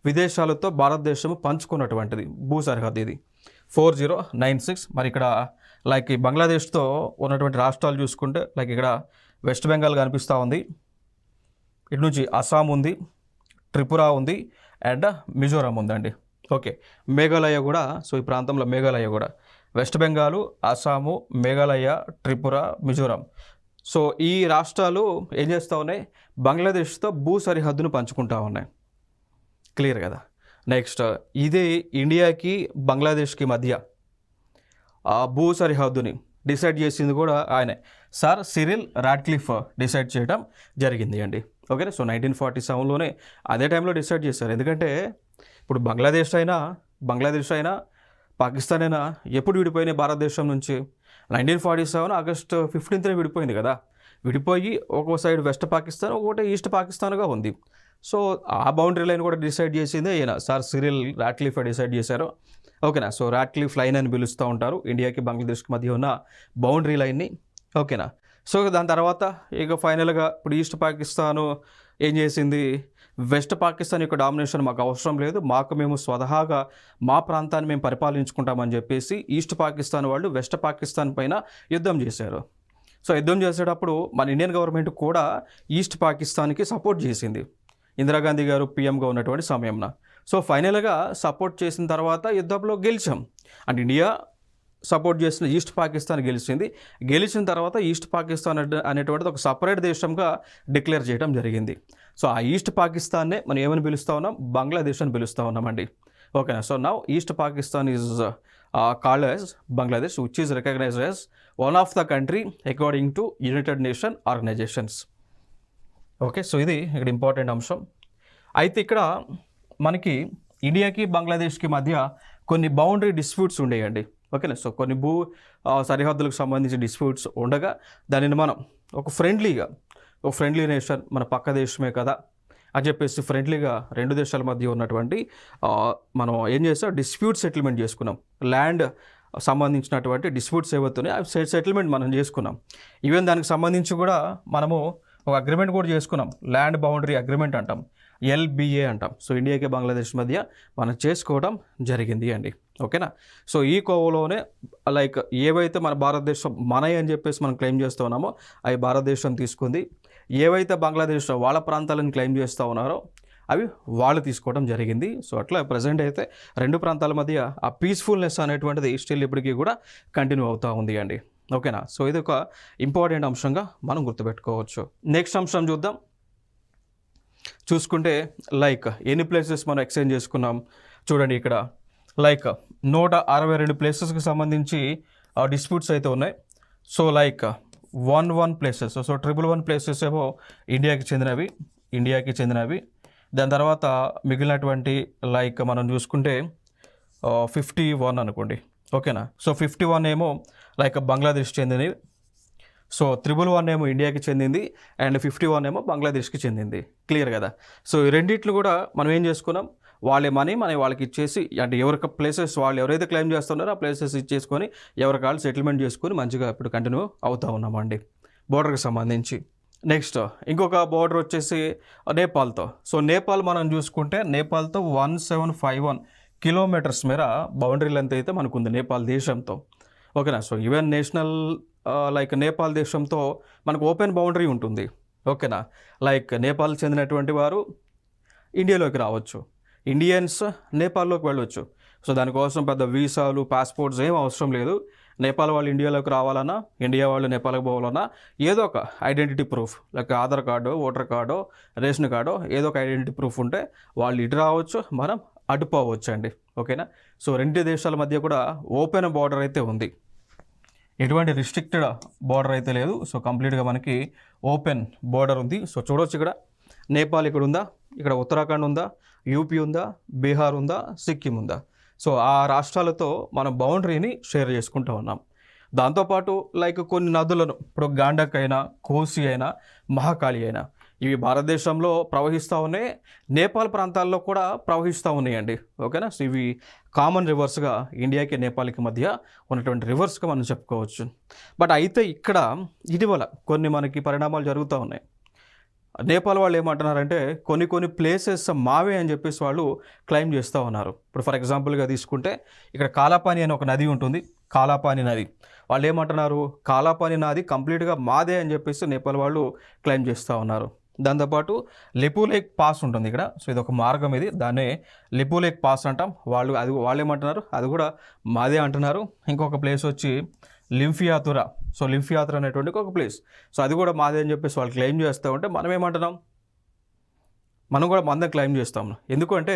విదేశాలతో భారతదేశం పంచుకున్నటువంటిది భూ సరిహద్దు ఇది 4096. మరి ఇక్కడ లైక్ ఈ బంగ్లాదేశ్తో ఉన్నటువంటి రాష్ట్రాలు చూసుకుంటే లైక్ ఇక్కడ వెస్ట్ బెంగాల్ కనిపిస్తూ ఉంది, ఇటు నుంచి అస్సాం ఉంది, త్రిపుర ఉంది అండ్ మిజోరాం ఉందండి. ఓకే, మేఘాలయ కూడా. సో ఈ ప్రాంతంలో మేఘాలయ కూడా, వెస్ట్ బెంగాలు, అస్సాము, మేఘాలయ, త్రిపుర, మిజోరాం. సో ఈ రాష్ట్రాలు ఏం చేస్తూ ఉన్నాయి, బంగ్లాదేశ్తో భూ సరిహద్దును పంచుకుంటూ ఉన్నాయి. క్లియర్ కదా. నెక్స్ట్ ఇది ఇండియాకి బంగ్లాదేశ్కి మధ్య ఆ భూ సరిహద్దుని డిసైడ్ చేసింది కూడా ఆయనే, సార్ సిరిల్ రాడ్క్లిఫ్ డిసైడ్ చేయడం జరిగింది అండి. ఓకేనా. సో 1947లోనే అదే టైంలో డిసైడ్ చేశారు. ఎందుకంటే ఇప్పుడు బంగ్లాదేశ్ అయినా పాకిస్తాన్ అయినా ఎప్పుడు విడిపోయినాయి భారతదేశం నుంచి? 1947 ఆగస్టు 15న విడిపోయింది కదా. విడిపోయి ఒక సైడ్ వెస్ట్ పాకిస్తాన్, ఒకటి ఈస్ట్ పాకిస్తాన్గా ఉంది. సో ఆ బౌండరీ లైన్ కూడా డిసైడ్ చేసిందే ఈయన, సార్ సిరిల్ రాడ్క్లిఫ్ డిసైడ్ చేశారు. ఓకేనా. సో రాడ్క్లిఫ్ లైన్ అని పిలుస్తూ ఉంటారు ఇండియాకి బంగ్లాదేశ్కి మధ్య ఉన్న బౌండరీ లైన్ని. ఓకేనా. సో దాని తర్వాత ఇక ఫైనల్గా ఇప్పుడు ఈస్ట్ పాకిస్తాను ఏం చేసింది, వెస్ట్ పాకిస్తాన్ యొక్క డామినేషన్ మాకు అవసరం లేదు, మాకు మేము స్వతహాగా మా ప్రాంతాన్ని మేము పరిపాలించుకుంటామని చెప్పేసి ఈస్ట్ పాకిస్తాన్ వాళ్ళు వెస్ట్ పాకిస్తాన్ పైన యుద్ధం చేశారు. సో యుద్ధం చేసేటప్పుడు మన ఇండియన్ గవర్నమెంట్ కూడా ఈస్ట్ పాకిస్తాన్కి సపోర్ట్ చేసింది, ఇందిరాగాంధీ గారు పిఎంగా ఉన్నటువంటి సమయంలో. సో ఫైనల్గా సపోర్ట్ చేసిన తర్వాత యుద్ధంలో గెలిచాం. అండ్ ఇండియా సపోర్ట్ చేసిన ఈస్ట్ పాకిస్తాన్ గెలిచింది. గెలిచిన తర్వాత ఈస్ట్ పాకిస్తాన్ అనేటువంటిది ఒక సపరేట్ దేశంగా డిక్లేర్ చేయడం జరిగింది. సో ఆ ఈస్ట్ పాకిస్తాన్నే మనం ఏమని పిలుస్తూ ఉన్నాం, బంగ్లాదేశ్ అని పిలుస్తూ ఉన్నామండి. ఓకేనా. So now east Pakistan is called as Bangladesh which is recognized as one of the country according to United Nation Organizations. Okay. So ఇది ఇక్కడ ఇంపార్టెంట్ అంశం. అయితే ఇక్కడ మనకి ఇండియాకి బంగ్లాదేశ్కి మధ్య కొన్ని బౌండరీ డిస్ప్యూట్స్ ఉండేయండి. ఓకేనా. సో కొన్ని సరిహద్దులకు సంబంధించి డిస్ప్యూట్స్ ఉండగా దానిని మనం ఒక ఫ్రెండ్లీ నేషన్, మన పక్క దేశమే కదా అని చెప్పేసి ఫ్రెండ్లీగా రెండు దేశాల మధ్య ఉన్నటువంటి మనం ఏం చేస్తాం, డిస్ప్యూట్ సెటిల్మెంట్ చేసుకున్నాం. ల్యాండ్ సంబంధించినటువంటి డిస్ప్యూట్స్ ఏవైతున్నాయో అవి సెటిల్మెంట్ మనం చేసుకున్నాం. ఈవెన్ దానికి సంబంధించి కూడా మనము ఒక అగ్రిమెంట్ కూడా చేసుకున్నాం, ల్యాండ్ బౌండరీ అగ్రిమెంట్ అంటాం, LBA అంటాం. సో ఇండియాకి బంగ్లాదేశ్ మధ్య మనం చేసుకోవడం జరిగింది అండి. ఓకేనా. సో ఈ కోవలోనే లైక్ ఏవైతే మన భారతదేశం మనవి అని చెప్పేసి మనం క్లెయిమ్ చేస్తూ ఉన్నామో అవి భారతదేశం తీసుకుంది, ఏవైతే బంగ్లాదేశ్ వాళ్ళ ప్రాంతాలను క్లెయిమ్ చేస్తూ ఉన్నారో అవి వాళ్ళు తీసుకోవడం జరిగింది. సో అట్లా ప్రజెంట్ అయితే రెండు ప్రాంతాల మధ్య ఆ పీస్ఫుల్నెస్ అనేటువంటిది స్టిల్ ఇప్పటికీ కూడా కంటిన్యూ అవుతూ ఉంది అండి. ఓకేనా. సో ఇది ఒక ఇంపార్టెంట్ అంశంగా మనం గుర్తుపెట్టుకోవచ్చు. నెక్స్ట్ అంశం చూసుకుంటే లైక్ ఎన్ని ప్లేసెస్ మనం ఎక్స్చేంజ్ చేసుకున్నాం చూడండి. ఇక్కడ లైక్ 162 ప్లేసెస్కి సంబంధించి డిస్ప్యూట్స్ అయితే ఉన్నాయి. So like 11 places, so 111 places ఏమో ఇండియాకి చెందినవి. దాని తర్వాత మిగిలినటువంటి లైక్ మనం చూసుకుంటే 51 అనుకోండి. ఓకేనా. సో 51 ఏమో లైక్ బంగ్లాదేశ్ చెందినవి. సో 111 ఏమో ఇండియాకి చెందింది అండ్ 51 ఏమో బంగ్లాదేశ్కి చెందింది. క్లియర్ కదా. సో ఈ రెండిట్లు కూడా మనం ఏం చేసుకున్నాం, వాళ్ళే మనీ వాళ్ళకి ఇచ్చేసి, అంటే ఎవరికి ప్లేసెస్ వాళ్ళు ఎవరైతే క్లెయిమ్ చేస్తున్నారో ఆ ప్లేసెస్ ఇచ్చేసుకొని ఎవరికి వాళ్ళు సెటిల్మెంట్ చేసుకొని మంచిగా ఇప్పుడు కంటిన్యూ అవుతూ ఉన్నామండి బోర్డర్కి సంబంధించి. నెక్స్ట్ ఇంకొక బోర్డర్ వచ్చేసి నేపాల్తో. సో నేపాల్ మనం చూసుకుంటే నేపాల్తో 1751 కిలోమీటర్స్ మేర బౌండరీ లెంత్ అయితే మనకు ఉంది నేపాల్ దేశంతో. ఓకేనా. So even national like Nepal దేశంతో మనకు ఓపెన్ బౌండరీ ఉంటుంది. ఓకేనా. లైక్ నేపాల్ చెందినటువంటి వారు ఇండియాలోకి రావచ్చు, ఇండియన్స్ నేపాల్లోకి వెళ్ళవచ్చు. సో దానికోసం పెద్ద వీసాలు, పాస్పోర్ట్స్ ఏం అవసరం లేదు. నేపాల్ వాళ్ళు ఇండియాలోకి రావాలన్నా, ఇండియా వాళ్ళు నేపాల్కి పోవాలన్నా ఏదో ఒక identity proof like Aadhaar card, voter card, ration card, ఏదో ఒక ఐడెంటిటీ ప్రూఫ్ ఉంటే వాళ్ళు ఇటు రావచ్చు, మనం అటు పోవచ్చు అండి. ఓకేనా. సో రెండు దేశాల మధ్య కూడా ఓపెన్ బార్డర్ అయితే ఉంది, ఎటువంటి రిస్ట్రిక్టెడ్ బార్డర్ అయితే లేదు. సో కంప్లీట్గా మనకి ఓపెన్ బార్డర్ ఉంది. సో చూడవచ్చు ఇక్కడ నేపాల్ ఇక్కడ ఉందా, ఇక్కడ ఉత్తరాఖండ్ ఉందా, యూపీ ఉందా, బీహార్ ఉందా, సిక్కిం ఉందా. సో ఆ రాష్ట్రాలతో మనం బౌండరీని షేర్ చేసుకుంటూ ఉన్నాం. దాంతోపాటు లైక్ కొన్ని నదులను, ఇప్పుడు గాండక్ అయినా, కోసి అయినా, మహాకాళి అయినా, ఇవి భారతదేశంలో ప్రవహిస్తూ ఉన్నాయి, నేపాల్ ప్రాంతాల్లో కూడా ప్రవహిస్తూ ఉన్నాయండి. ఓకేనా. సో ఇవి కామన్ రివర్స్గా ఇండియాకి నేపాల్కి మధ్య ఉన్నటువంటి రివర్స్గా మనం చెప్పుకోవచ్చు. బట్ అయితే ఇక్కడ ఇటీవల కొన్ని మనకి పరిణామాలు జరుగుతూ ఉన్నాయి. నేపాల్ వాళ్ళు ఏమంటున్నారంటే కొన్ని ప్లేసెస్ మావే అని చెప్పేసి వాళ్ళు క్లెయిమ్ చేస్తూ ఉన్నారు. ఇప్పుడు ఫర్ ఎగ్జాంపుల్గా తీసుకుంటే ఇక్కడ కాలాపాని అనే ఒక నది ఉంటుంది, కాలాపాని నది. వాళ్ళు ఏమంటున్నారు, కాలాపాని నది కంప్లీట్గా మాదే అని చెప్పేసి నేపాల్ వాళ్ళు క్లెయిమ్ చేస్తూ ఉన్నారు. దాంతోపాటు లిపు లేక్ పాస్ ఉంటుంది ఇక్కడ. సో ఇది ఒక మార్గం, ఇది దాన్నే లిపు లేక్ పాస్ అంటాం. వాళ్ళు ఏమంటున్నారు, అది కూడా మాదే అంటున్నారు. ఇంకొక ప్లేస్ వచ్చి లింఫియాతురా. సో లింఫియాతురా అనేటువంటి ఒక ప్లేస్, సో అది కూడా మాదే అని చెప్పేసి వాళ్ళు క్లెయిమ్ చేస్తూ ఉంటే మనం ఏమంటున్నాం, మనం కూడా మందం క్లెయిమ్ చేస్తాం. ఎందుకంటే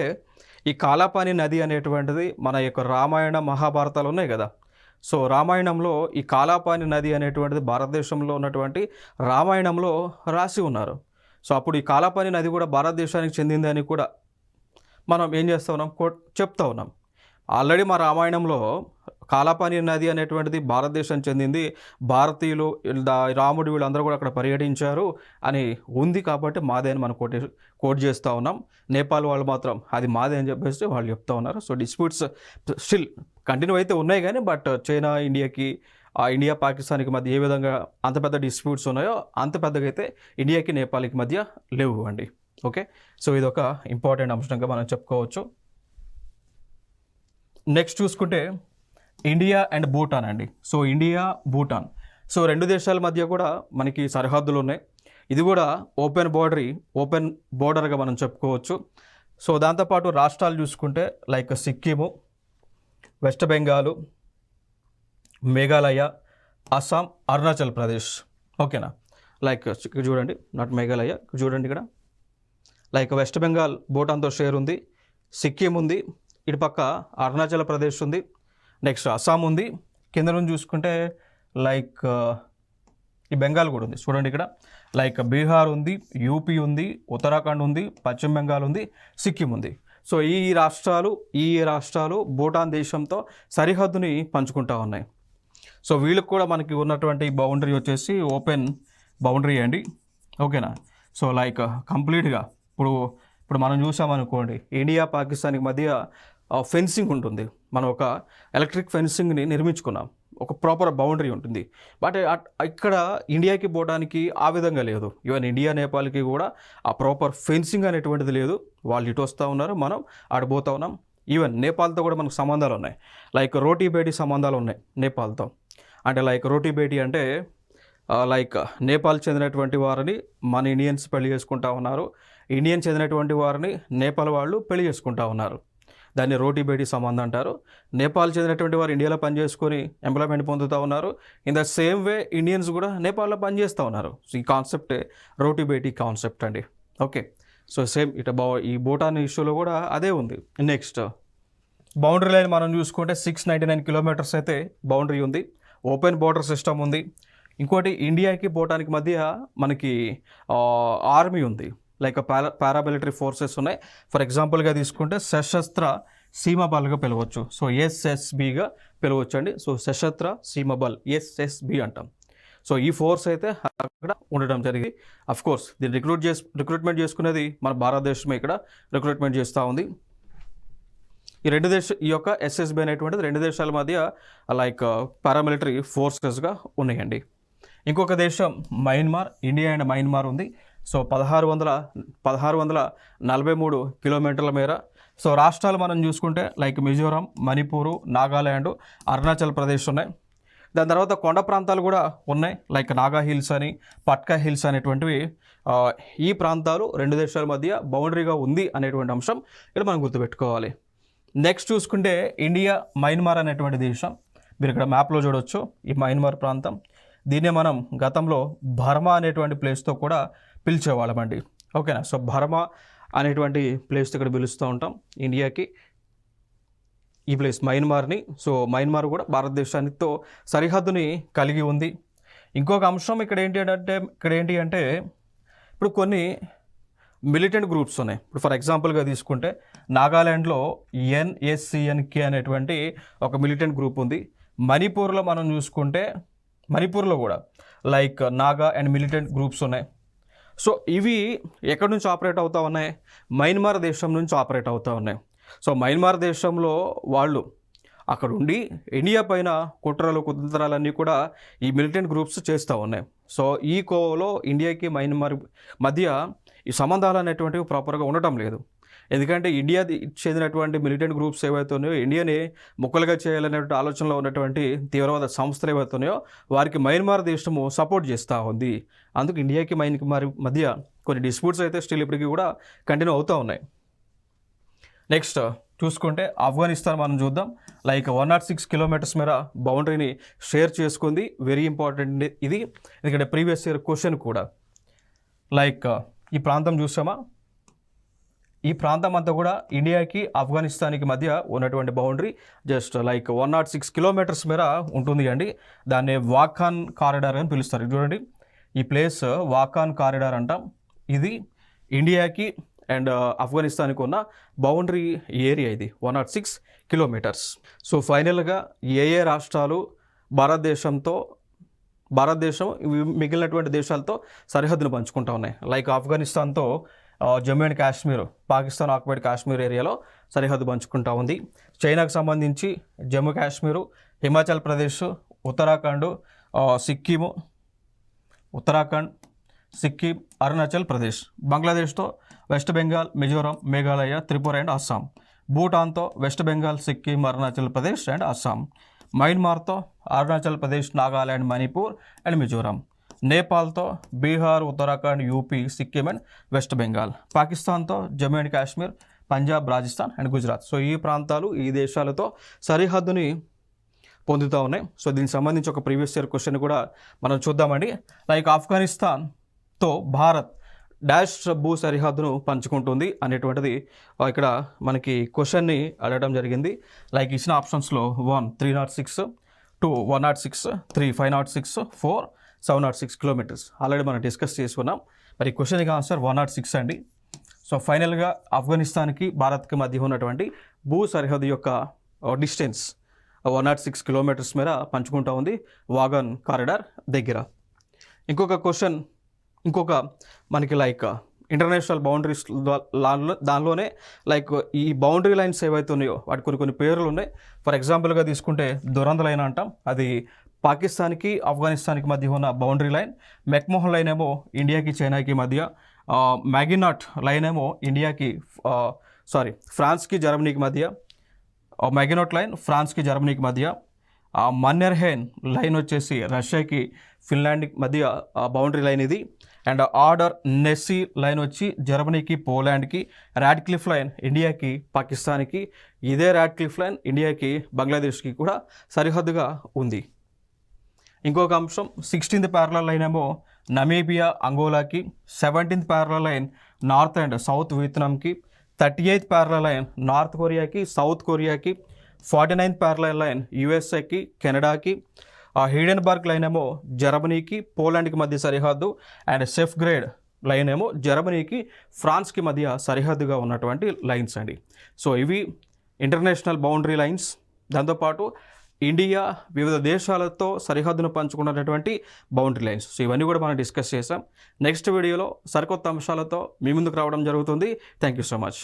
ఈ కాలాపాని నది అనేటువంటిది మన యొక్క రామాయణ మహాభారతాలు ఉన్నాయి కదా. సో రామాయణంలో ఈ కాలాపాని నది అనేటువంటిది భారతదేశంలో ఉన్నటువంటి రామాయణంలో రాసి ఉన్నారు. సో అప్పుడు ఈ కాలాపాని నది కూడా భారతదేశానికి చెందింది అని కూడా మనం ఏం చేస్తూ ఉన్నాం, చెప్తా ఉన్నాం. ఆల్రెడీ మా రామాయణంలో కాలాపాని నది అనేటువంటిది భారతదేశం చెందింది, భారతీయులు రాముడు వీళ్ళందరూ కూడా అక్కడ పర్యటించారు అని ఉంది, కాబట్టి మాదే అని మనం కోట్ చేస్తూ ఉన్నాం. నేపాల్ వాళ్ళు మాత్రం అది మాదే అని చెప్పేసి వాళ్ళు చెప్తా ఉన్నారు. సో డిస్ప్యూట్స్ స్టిల్ కంటిన్యూ అయితే ఉన్నాయి కానీ, బట్ చైనా ఇండియాకి, ఇండియా పాకిస్తాన్కి మధ్య ఏ విధంగా అంత పెద్ద డిస్ప్యూట్స్ ఉన్నాయో అంత పెద్దగా అయితే ఇండియాకి నేపాల్కి మధ్య లేవు అండి. ఓకే. సో ఇది ఒక ఇంపార్టెంట్ అంశంగా మనం చెప్పుకోవచ్చు. నెక్స్ట్ చూసుకుంటే ఇండియా అండ్ భూటాన్ అండి. సో ఇండియా, భూటాన్, సో రెండు దేశాల మధ్య కూడా మనకి సరిహద్దులు ఉన్నాయి. ఇది కూడా ఓపెన్ బోర్డర్గా మనం చెప్పుకోవచ్చు. సో దాంతోపాటు రాష్ట్రాలు చూసుకుంటే లైక్ సిక్కిము, వెస్ట్ బెంగాలు, మేఘాలయ, అస్సాం, అరుణాచల్ ప్రదేశ్. ఓకేనా. లైక్ ఇక్కడ చూడండి, నాట్ మేఘాలయ, చూడండి ఇక్కడ లైక్ వెస్ట్ బెంగాల్ భూటాన్తో షేర్ ఉంది, సిక్కిం ఉంది, ఇటు పక్క అరుణాచల్ ప్రదేశ్ ఉంది, నెక్స్ట్ అస్సాం ఉంది, కింద నుంచి చూసుకుంటే లైక్ ఈ బెంగాల్ కూడా ఉంది చూడండి ఇక్కడ, లైక్ బీహార్ ఉంది, యూపీ ఉంది, ఉత్తరాఖండ్ ఉంది, పశ్చిమ బెంగాల్ ఉంది, సిక్కిం ఉంది. సో ఈ రాష్ట్రాలు భూటాన్ దేశంతో సరిహద్దుని పంచుకుంటూ ఉన్నాయి. సో వీళ్ళకి కూడా మనకి ఉన్నటువంటి బౌండరీ వచ్చేసి ఓపెన్ బౌండరీ అండి. ఓకేనా. సో లైక్ కంప్లీట్గా ఇప్పుడు మనం చూసామనుకోండి, ఇండియా పాకిస్తాన్కి మధ్య ఫెన్సింగ్ ఉంటుంది. మనం ఒక ఎలక్ట్రిక్ ఫెన్సింగ్ని నిర్మించుకున్నాం, ఒక ప్రాపర్ బౌండరీ ఉంటుంది. బట్ ఇక్కడ ఇండియాకి పోవడానికి ఆ విధంగా లేదు. ఈవెన్ ఇండియా నేపాల్కి కూడా ఆ ప్రాపర్ ఫెన్సింగ్ అనేటువంటిది లేదు. వాళ్ళు ఇటు వస్తూ ఉన్నారు, మనం ఆడ పోతూ ఉన్నాం. ఈవెన్ నేపాల్తో కూడా మనకు సంబంధాలు ఉన్నాయి, లైక్ రోటీ బేటీ సంబంధాలు ఉన్నాయి నేపాల్తో. అంటే లైక్ రోటీ బేటీ అంటే లైక్ నేపాల్ చెందినటువంటి వారిని మన ఇండియన్స్ పెళ్లి చేసుకుంటా ఉన్నారు, ఇండియన్ చెందినటువంటి వారిని నేపాల్ వాళ్ళు పెళ్లి చేసుకుంటా ఉన్నారు. దాన్ని రోటీ బేటీ సంబంధం అంటారు. నేపాల్ చెందినటువంటి వారు ఇండియాలో పనిచేసుకొని ఎంప్లాయ్మెంట్ పొందుతూ ఉన్నారు. In the same way Indians కూడా నేపాల్లో పనిచేస్తూ ఉన్నారు. సో ఈ కాన్సెప్టే రోటీ బేటీ కాన్సెప్ట్ అండి. ఓకే. సో సేమ్ ఈ భూటాన్ ఇష్యూలో కూడా అదే ఉంది. నెక్స్ట్ బౌండరీ లైన్ మనం చూసుకుంటే 699 కిలోమీటర్స్ అయితే బౌండరీ ఉంది, ఓపెన్ బోర్డర్ సిస్టమ్ ఉంది. ఇంకోటి ఇండియాకి భూటాన్కి మధ్య మనకి ఆర్మీ ఉంది, లైక్ పారామిలిటరీ ఫోర్సెస్ ఉన్నాయి. ఫర్ ఎగ్జాంపుల్గా తీసుకుంటే సశస్త్ర సీమబల్గా పిలవచ్చు. సో ఎస్ఎస్బిగా పిలవచ్చు అండి. సో సశస్త్ర సీమబల్ ఎస్ఎస్బి అంటాం. సో ఈ ఫోర్స్ అయితే అక్కడ ఉండడం జరిగింది. అఫ్కోర్స్ దీన్ని రిక్రూట్మెంట్ చేసుకునేది మన భారతదేశమే ఇక్కడ రిక్రూట్మెంట్ చేస్తూ ఉంది. ఈ యొక్క ఎస్ఎస్బి అనేటువంటిది రెండు దేశాల మధ్య లైక్ పారామిలిటరీ ఫోర్సెస్గా ఉన్నాయండి. ఇంకొక దేశం మయన్మార్, ఇండియా అండ్ మయన్మార్ ఉంది. సో 1643 కిలోమీటర్ల మేర. సో రాష్ట్రాలు మనం చూసుకుంటే లైక్ మిజోరాం, మణిపూరు, నాగాల్యాండ్, అరుణాచల్ ప్రదేశ్ ఉన్నాయి. దాని తర్వాత కొండ ప్రాంతాలు కూడా ఉన్నాయి, లైక్ నాగా హిల్స్ అని, పట్కా హిల్స్ అనేటువంటివి. ఈ ప్రాంతాలు రెండు దేశాల మధ్య బౌండరీగా ఉంది అనేటువంటి అంశం ఇక్కడ మనం గుర్తుపెట్టుకోవాలి. నెక్స్ట్ చూసుకుంటే ఇండియా మయన్మార్ అనేటువంటి దేశం, మీరు ఇక్కడ మ్యాప్లో చూడవచ్చు ఈ మయన్మార్ ప్రాంతం. దీన్నే మనం గతంలో బర్మా అనేటువంటి ప్లేస్తో కూడా పిలిచేవాళ్ళమండి. ఓకేనా. సో బర్మా అనేటువంటి ప్లేస్ ఇక్కడ పిలుస్తూ ఉంటాం ఇండియాకి. ఈ ప్లేస్ మయన్మార్ని. సో మయన్మార్ కూడా భారతదేశానితో సరిహద్దుని కలిగి ఉంది. ఇంకొక అంశం ఇక్కడ ఏంటి అంటే ఇప్పుడు కొన్ని మిలిటెంట్ గ్రూప్స్ ఉన్నాయి. ఇప్పుడు ఫర్ ఎగ్జాంపుల్గా తీసుకుంటే నాగాల్యాండ్లో NSCNK అనేటువంటి ఒక మిలిటెంట్ గ్రూప్ ఉంది. మణిపూర్లో మనం చూసుకుంటే మణిపూర్లో కూడా like Naga and militant groups ఉన్నాయి. సో ఇవి ఎక్కడి నుంచి ఆపరేట్ అవుతూ ఉన్నాయి? మయన్మార్ దేశం నుంచి ఆపరేట్ అవుతూ ఉన్నాయి. సో మయన్మార్ దేశంలో వాళ్ళు అక్కడ ఉండి ఇండియా పైన కుట్రలు కుతంత్రాలన్నీ కూడా ఈ మిలిటెంట్ గ్రూప్స్ చేస్తూ ఉన్నాయి. సో ఈ కోవలో ఇండియాకి మయన్మార్ మధ్య ఈ సంబంధాలు అనేటువంటివి ప్రాపర్గా ఉండటం లేదు. ఎందుకంటే ఇండియా చెందినటువంటి మిలిటెంట్ గ్రూప్స్ ఏవైతే ఉన్నాయో, ఇండియాని ముక్కలుగా చేయాలనేటువంటి ఆలోచనలో ఉన్నటువంటి తీవ్రవాద సంస్థలు ఏవైతే ఉన్నాయో వారికి మయన్మార్ దేశము సపోర్ట్ చేస్తూ ఉంది. అందుకు ఇండియాకి మయన్మార్ మధ్య కొన్ని డిస్ప్యూట్స్ అయితే స్టిల్ ఇప్పటికీ కూడా కంటిన్యూ అవుతూ ఉన్నాయి. నెక్స్ట్ చూసుకుంటే ఆఫ్ఘనిస్తాన్ మనం చూద్దాం. లైక్ 106 కిలోమీటర్స్ మేర బౌండరీని షేర్ చేసుకుంది. వెరీ ఇంపార్టెంట్ ఇది, ఎందుకంటే ప్రీవియస్ ఇయర్ క్వశ్చన్ కూడా. లైక్ ఈ ప్రాంతం చూసామా, ఈ ప్రాంతం అంతా కూడా ఇండియాకి ఆఫ్ఘనిస్తాన్కి మధ్య ఉన్నటువంటి బౌండరీ జస్ట్ లైక్ 106 కిలోమీటర్స్ మేర ఉంటుంది అండి. దాన్ని వాఖాన్ కారిడార్ అని పిలుస్తారు. చూడండి, ఈ ప్లేస్ వాఖాన్ కారిడార్ అంటాం. ఇది ఇండియాకి అండ్ ఆఫ్ఘనిస్తాన్కి ఉన్న బౌండరీ ఏరియా. ఇది 106 కిలోమీటర్స్. సో ఫైనల్గా ఏ రాష్ట్రాలు భారతదేశం మిగిలినటువంటి దేశాలతో సరిహద్దును పంచుకుంటూ ఉన్నాయి? లైక్ ఆఫ్ఘనిస్తాన్తో జమ్మూ అండ్ కాశ్మీర్, పాకిస్తాన్ ఆక్యుపైడ్ కాశ్మీర్ ఏరియాలో సరిహద్దు పంచుకుంటూ ఉంది. చైనాకు సంబంధించి జమ్మూ కాశ్మీరు, హిమాచల్ ప్రదేశ్, ఉత్తరాఖండ్, సిక్కిం, అరుణాచల్ ప్రదేశ్. బంగ్లాదేశ్తో వెస్ట్ బెంగాల్, మిజోరాం, మేఘాలయ, త్రిపుర అండ్ అస్సాం. భూటాన్తో వెస్ట్ బెంగాల్, సిక్కిం, అరుణాచల్ ప్రదేశ్ అండ్ అస్సాం. మయన్మార్తో అరుణాచల్ ప్రదేశ్, నాగాల్యాండ్, మణిపూర్ అండ్ మిజోరాం. నేపాల్తో Bihar, Uttarakhand, UP, Sikkim and west Bengal. పాకిస్తాన్తో Jammu and Kashmir, Punjab, Rajasthan and Gujarat. So ఈ ప్రాంతాలు ఈ దేశాలతో సరిహద్దుని పొందుతూ ఉన్నాయి. సో దీనికి సంబంధించి ఒక ప్రీవియస్ ఇయర్ క్వశ్చన్ కూడా మనం చూద్దామండి. లైక్ ఆఫ్ఘనిస్తాన్తో భారత్ డాష్ భూ సరిహద్దును పంచుకుంటుంది అనేటువంటిది ఇక్కడ మనకి క్వశ్చన్ని అడగడం జరిగింది. లైక్ ఇచ్చిన ఆప్షన్స్లో 1 306, 2 106, 3 506, 4 706 కిలోమీటర్స్ ఆల్రెడీ మనం డిస్కస్ చేసుకున్నాం. మరి క్వశ్చన్కి ఆన్సర్ 106 అండి. సో ఫైనల్గా ఆఫ్ఘనిస్తాన్కి భారత్కి మధ్య ఉన్నటువంటి భూ సరిహద్దు యొక్క డిస్టెన్స్ 106 కిలోమీటర్స్ మేర పంచుకుంటూ ఉంది వాగన్ కారిడార్ దగ్గర. ఇంకొక మనకి లైక్ ఇంటర్నేషనల్ బౌండరీస్ దానిలోనే లైక్ ఈ బౌండరీ లైన్స్ ఏవైతే ఉన్నాయో వాటి కొన్ని పేర్లు ఉన్నాయి. ఫర్ ఎగ్జాంపుల్గా తీసుకుంటే దురంద్ లైన్ అంటాం. అది పాకిస్తాన్కి ఆఫ్ఘనిస్తాన్కి మధ్య ఉన్న బౌండరీ లైన్. మెక్మోహన్ లైన్ ఏమో ఇండియాకి చైనాకి మధ్య. మ్యాగినాట్ లైన్ ఏమో ఫ్రాన్స్కి జర్మనీకి మధ్య. మ్యాగినాట్ లైన్ ఫ్రాన్స్కి జర్మనీకి మధ్య. మన్నెర్హైన్ లైన్ వచ్చేసి రష్యాకి ఫిన్లాండ్కి మధ్య బౌండరీ లైన్ ఇది. అండ్ ఆర్డర్ నెస్సీ లైన్ వచ్చి జర్మనీకి పోలాండ్కి. రాడ్క్లిఫ్ లైన్ ఇండియాకి పాకిస్తాన్కి. ఇదే రాడ్క్లిఫ్ లైన్ ఇండియాకి బంగ్లాదేశ్కి కూడా సరిహద్దుగా ఉంది. ఇంకొక అంశం 16th ప్యారలల్ లైన్ ఏమో నమీబియా, అంగోలాకి. 17th parallel line north and south వియత్నాంకి. 38th ప్యారలల్ లైన్ నార్త్ కొరియాకి, సౌత్ కొరియాకి. 49th ప్యారలల్ లైన్ యుఎస్ఏకి, కెనడాకి. హీడెన్బర్గ్ లైన్ ఏమో జర్మనీకి, పోలాండ్కి మధ్య సరిహద్దు. అండ్ సెఫ్ గ్రేడ్ లైన్ ఏమో జర్మనీకి, ఫ్రాన్స్కి మధ్య సరిహద్దుగా ఉన్నటువంటి లైన్స్ అండి. సో ఇవి ఇంటర్నేషనల్ బౌండరీ లైన్స్. దాంతోపాటు ఇండియా వివిధ దేశాలతో సరిహద్దును పంచుకున్నటువంటి బౌండరీ లైన్స్. సో ఇవన్నీ కూడా మనం డిస్కస్ చేసాం. నెక్స్ట్ వీడియోలో సరికొత్త అంశాలతో మీ ముందుకు రావడం జరుగుతుంది. Thank you so much.